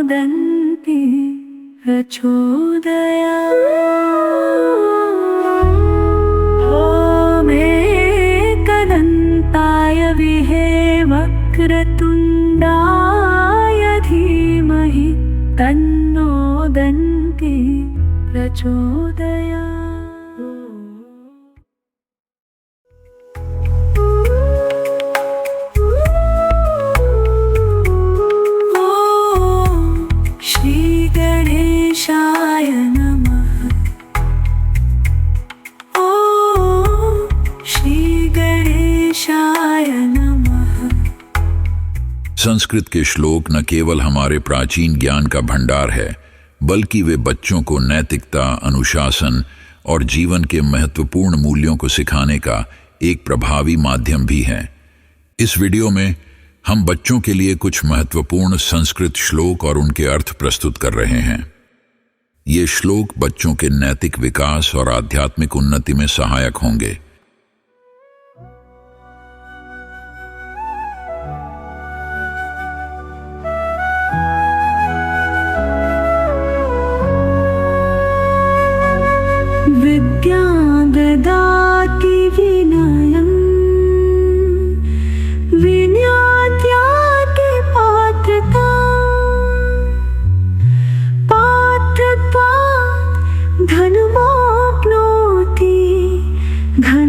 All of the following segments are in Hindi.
तन्नोदन्ति प्रचोदयात्। ॐ एकदन्ताय विद्महे वक्रतुण्डाय धीमहि तन्नो दन्ति प्रचोदयात्। गणेशाय नमः। ॐ श्री गणेशाय नमः। संस्कृत के श्लोक न केवल हमारे प्राचीन ज्ञान का भंडार है, बल्कि वे बच्चों को नैतिकता, अनुशासन और जीवन के महत्वपूर्ण मूल्यों को सिखाने का एक प्रभावी माध्यम भी है। इस वीडियो में हम बच्चों के लिए कुछ महत्वपूर्ण संस्कृत श्लोक और उनके अर्थ प्रस्तुत कर रहे हैं। ये श्लोक बच्चों के नैतिक विकास और आध्यात्मिक उन्नति में सहायक होंगे। विद्या ददाति विनयम् विनयात्यागे पात्रता। पात्रत्वात् धनमाप्नोति धन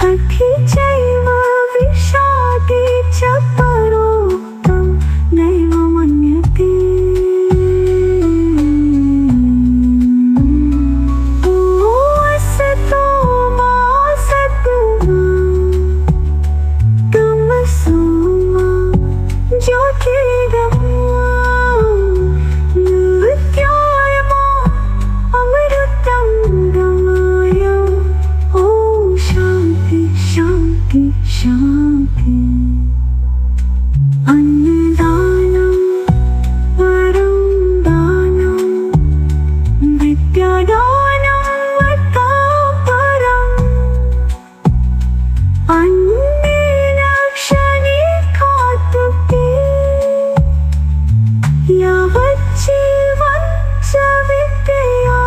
हठि चैव विषादे च परोक्तं नैव मन्यते। असतो मा सद्मा तमसो मा ज्योतिर्गमः मृत्योर्मा अमृतं गमय। ॐ शान्ति शान्ति शान्ति। अन्नदानं परं दानं विद्यादानं वरदापरम्। अन्नेन क्षणिकात्मके यावज्जीवं च विद्यया।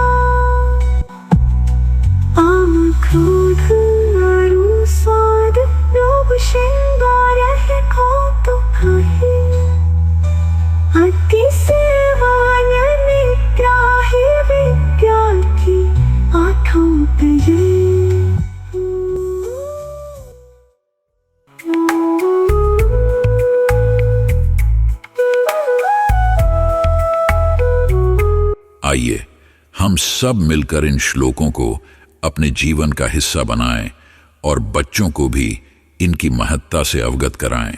क्रोध अरु स्वाद लोभ श्रृंगार है कौतुक है। अति सेवा निद्रा है विद्या की आठों तजे। आइए हम सब मिलकर इन श्लोकों को अपने जीवन का हिस्सा बनाएं और बच्चों को भी इनकी महत्ता से अवगत कराएं।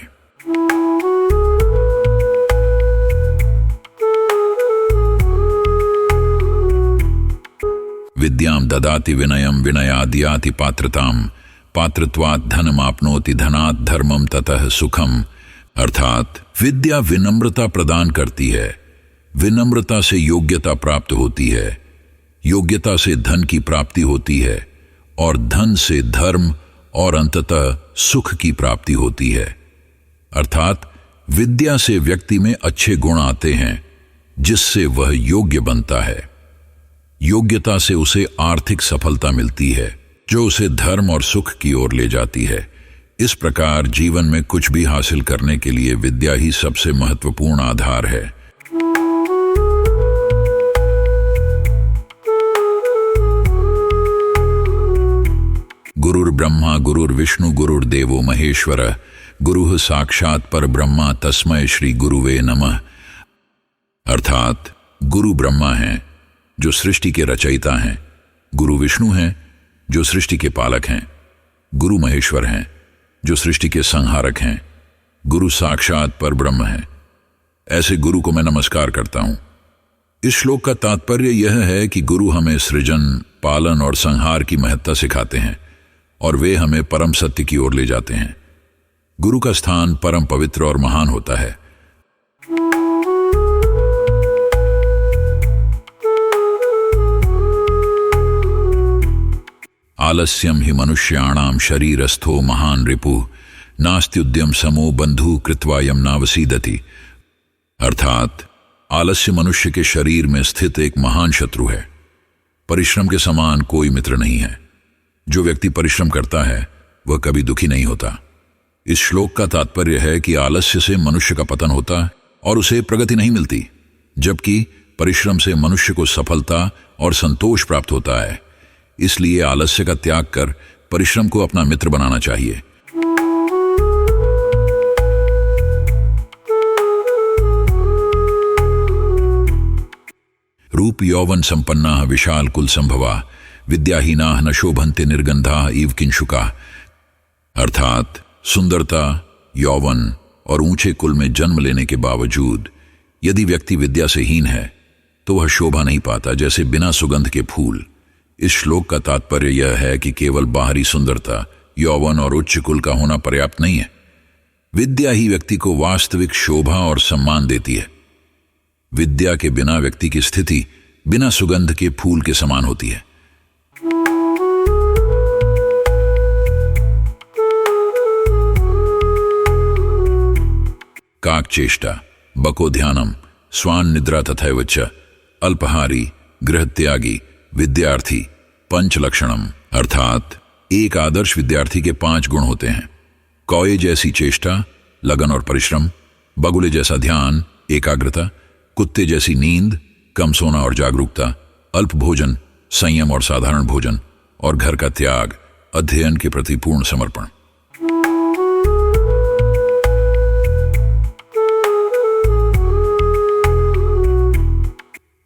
विद्यां ददाति विनयं विनयाद्याति पात्रताम पात्रत्वात् धनमाप्नोति धनात् धर्मम ततः सुखम। अर्थात विद्या विनम्रता प्रदान करती है, विनम्रता से योग्यता प्राप्त होती है, योग्यता से धन की प्राप्ति होती है और धन से धर्म और अंततः सुख की प्राप्ति होती है। अर्थात विद्या से व्यक्ति में अच्छे गुण आते हैं जिससे वह योग्य बनता है। योग्यता से उसे आर्थिक सफलता मिलती है जो उसे धर्म और सुख की ओर ले जाती है। इस प्रकार जीवन में कुछ भी हासिल करने के लिए विद्या ही सबसे महत्वपूर्ण आधार है। गुरुर्ब्रह्मा गुरुर्विष्णु गुरुर्देवो महेश्वर गुरुः साक्षात् परब्रह्मा तस्मै श्री गुरुवे नमः। अर्थात गुरु ब्रह्मा हैं जो सृष्टि के रचयिता हैं, गुरु विष्णु हैं जो सृष्टि के पालक हैं, गुरु महेश्वर हैं जो सृष्टि के संहारक हैं, गुरु साक्षात परब्रह्म हैं। ऐसे गुरु को मैं नमस्कार करता हूं। इस श्लोक का तात्पर्य यह है कि गुरु हमें सृजन, पालन और संहार की महत्ता सिखाते हैं और वे हमें परम सत्य की ओर ले जाते हैं। गुरु का स्थान परम पवित्र और महान होता है। आलस्यम ही मनुष्याणाम शरीरस्थो महान रिपुः नास्त्युद्यम समो बंधु कृत्वा यम नावसीदति। अर्थात आलस्य मनुष्य के शरीर में स्थित एक महान शत्रु है। परिश्रम के समान कोई मित्र नहीं है। जो व्यक्ति परिश्रम करता है वह कभी दुखी नहीं होता। इस श्लोक का तात्पर्य है कि आलस्य से मनुष्य का पतन होता है और उसे प्रगति नहीं मिलती, जबकि परिश्रम से मनुष्य को सफलता और संतोष प्राप्त होता है। इसलिए आलस्य का त्याग कर परिश्रम को अपना मित्र बनाना चाहिए। रूप यौवन संपन्ना विशाल कुल संभवा विद्याहीना न शोभन्ते निर्गंधा इव किंशुका। अर्थात सुंदरता, यौवन और ऊंचे कुल में जन्म लेने के बावजूद यदि व्यक्ति विद्या से हीन है तो वह शोभा नहीं पाता, जैसे बिना सुगंध के फूल। इस श्लोक का तात्पर्य यह है कि केवल बाहरी सुंदरता, यौवन और उच्च कुल का होना पर्याप्त नहीं है। विद्या ही व्यक्ति को वास्तविक शोभा और सम्मान देती है। विद्या के बिना व्यक्ति की स्थिति बिना सुगंध के फूल के समान होती है। काक चेष्टा, बको ध्यानम, स्वान निद्रा तथैव च, अल्पहारी, गृह त्यागी, विद्यार्थी, पंच लक्षणम। अर्थात एक आदर्श विद्यार्थी के 5 गुण होते हैं। कौए जैसी चेष्टा, लगन और परिश्रम, बगुले जैसा ध्यान, एकाग्रता, कुत्ते जैसी नींद, कम सोना और जागरूकता, अल्प भोजन, संयम और साधारण भोजन, और घर का त्याग, अध्ययन के प्रति पूर्ण समर्पण।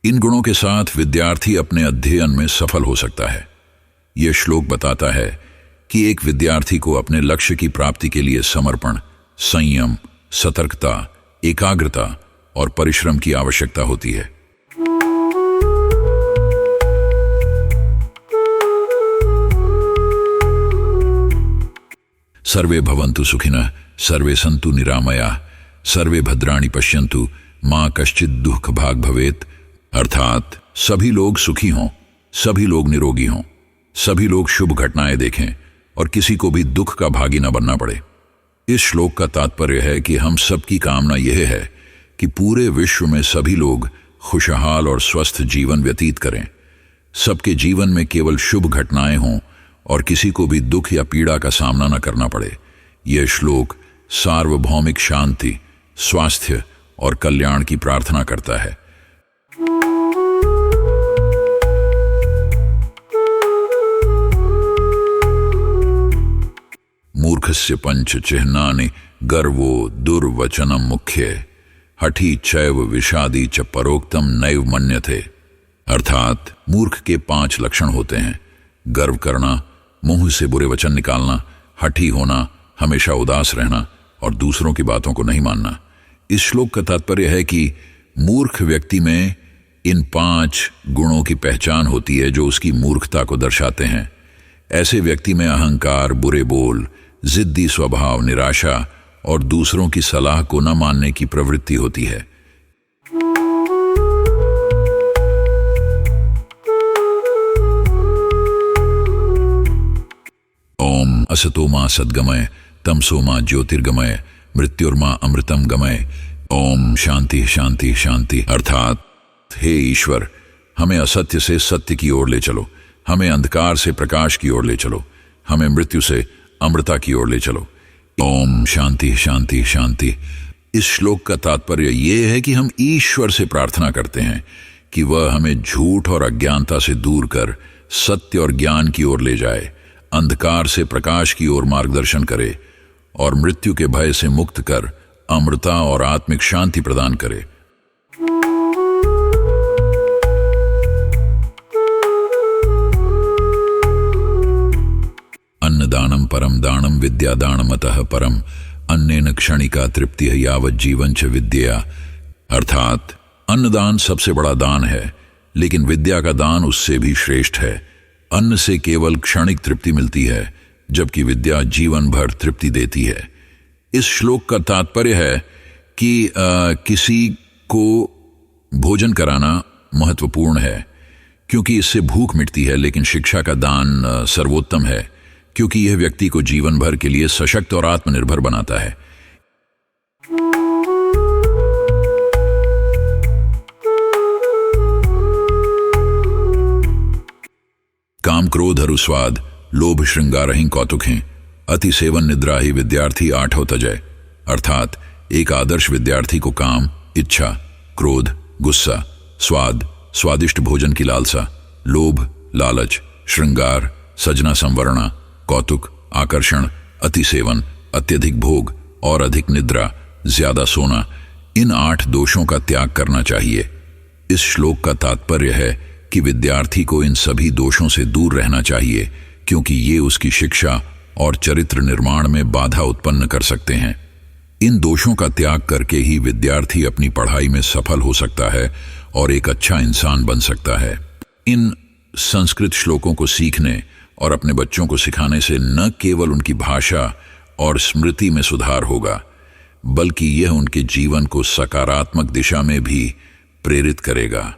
इन गुणों के साथ विद्यार्थी अपने अध्ययन में सफल हो सकता है। यह श्लोक बताता है कि एक विद्यार्थी को अपने लक्ष्य की प्राप्ति के लिए समर्पण, संयम, सतर्कता, एकाग्रता और परिश्रम की आवश्यकता होती है। सर्वे भवन्तु सुखिनः, सर्वे सन्तु निरामयाः, सर्वे भद्राणि पश्यन्तु, मां कश्चित् दुःख भाग भवेत्। अर्थात सभी लोग सुखी हों, सभी लोग निरोगी हों, सभी लोग शुभ घटनाएं देखें और किसी को भी दुख का भागी न बनना पड़े। इस श्लोक का तात्पर्य है कि हम सबकी कामना यह है कि पूरे विश्व में सभी लोग खुशहाल और स्वस्थ जीवन व्यतीत करें, सबके जीवन में केवल शुभ घटनाएं हों और किसी को भी दुख या पीड़ा का सामना न करना पड़े। यह श्लोक सार्वभौमिक शांति, स्वास्थ्य और कल्याण की प्रार्थना करता है। मूर्खस्य पंच चिह्नानि गर्वो दुर्वचनम मुख्य, हठी चैव विषादी च परोक्तम नैव मन्यते। अर्थात मूर्ख के 5 लक्षण होते हैं: गर्व करना, मुंह से बुरे वचन निकालना, हठी होना, हमेशा उदास रहना और दूसरों की बातों को नहीं मानना। इस श्लोक का तात्पर्य है कि मूर्ख व्यक्ति में इन 5 गुणों की पहचान होती है जो उसकी मूर्खता को दर्शाते हैं। ऐसे व्यक्ति में अहंकार, बुरे बोल, जिद्दी स्वभाव, निराशा और दूसरों की सलाह को न मानने की प्रवृत्ति होती है। ओम असतो मा सद्गमय, तमसो मा ज्योतिर्गमय, मृत्युर्मा अमृतम गमय। ओम शांति शांति शांति। अर्थात हे ईश्वर, हमें असत्य से सत्य की ओर ले चलो, हमें अंधकार से प्रकाश की ओर ले चलो, हमें मृत्यु से अमृता की ओर ले चलो। ओम शांति शांति शांति। इस श्लोक का तात्पर्य यह है कि हम ईश्वर से प्रार्थना करते हैं कि वह हमें झूठ और अज्ञानता से दूर कर सत्य और ज्ञान की ओर ले जाए, अंधकार से प्रकाश की ओर मार्गदर्शन करे और मृत्यु के भय से मुक्त कर अमृता और आत्मिक शांति प्रदान करे। अन्नदानम परम दानम विद्यादानम अतः परम, अन्नेन क्षणिका तृप्ति यावत जीवन च विद्या। अर्थात अन्नदान सबसे बड़ा दान है, लेकिन विद्या का दान उससे भी श्रेष्ठ है। अन्न से केवल क्षणिक तृप्ति मिलती है, जबकि विद्या जीवन भर तृप्ति देती है। इस श्लोक का तात्पर्य है कि किसी को भोजन कराना महत्वपूर्ण है क्योंकि इससे भूख मिटती है, लेकिन शिक्षा का दान सर्वोत्तम है क्योंकि यह व्यक्ति को जीवन भर के लिए सशक्त और आत्मनिर्भर बनाता है। काम क्रोध हरुस्वाद, लोभ श्रृंगारहिं कौतुकें, अति सेवन निद्रा ही विद्यार्थी आठो तजय। अर्थात एक आदर्श विद्यार्थी को काम, इच्छा, क्रोध, गुस्सा, स्वाद, स्वादिष्ट भोजन की लालसा, लोभ, लालच, श्रृंगार, सजना संवरणा, कौतुक, आकर्षण, अति सेवन, अत्यधिक भोग और अधिक निद्रा, ज्यादा सोना, इन 8 दोषों का त्याग करना चाहिए। इस श्लोक का तात्पर्य है कि विद्यार्थी को इन सभी दोषों से दूर रहना चाहिए क्योंकि ये उसकी शिक्षा और चरित्र निर्माण में बाधा उत्पन्न कर सकते हैं। इन दोषों का त्याग करके ही विद्यार्थी अपनी पढ़ाई में सफल हो सकता है और एक अच्छा इंसान बन सकता है। इन संस्कृत श्लोकों को सीखने और अपने बच्चों को सिखाने से न केवल उनकी भाषा और स्मृति में सुधार होगा, बल्कि यह उनके जीवन को सकारात्मक दिशा में भी प्रेरित करेगा।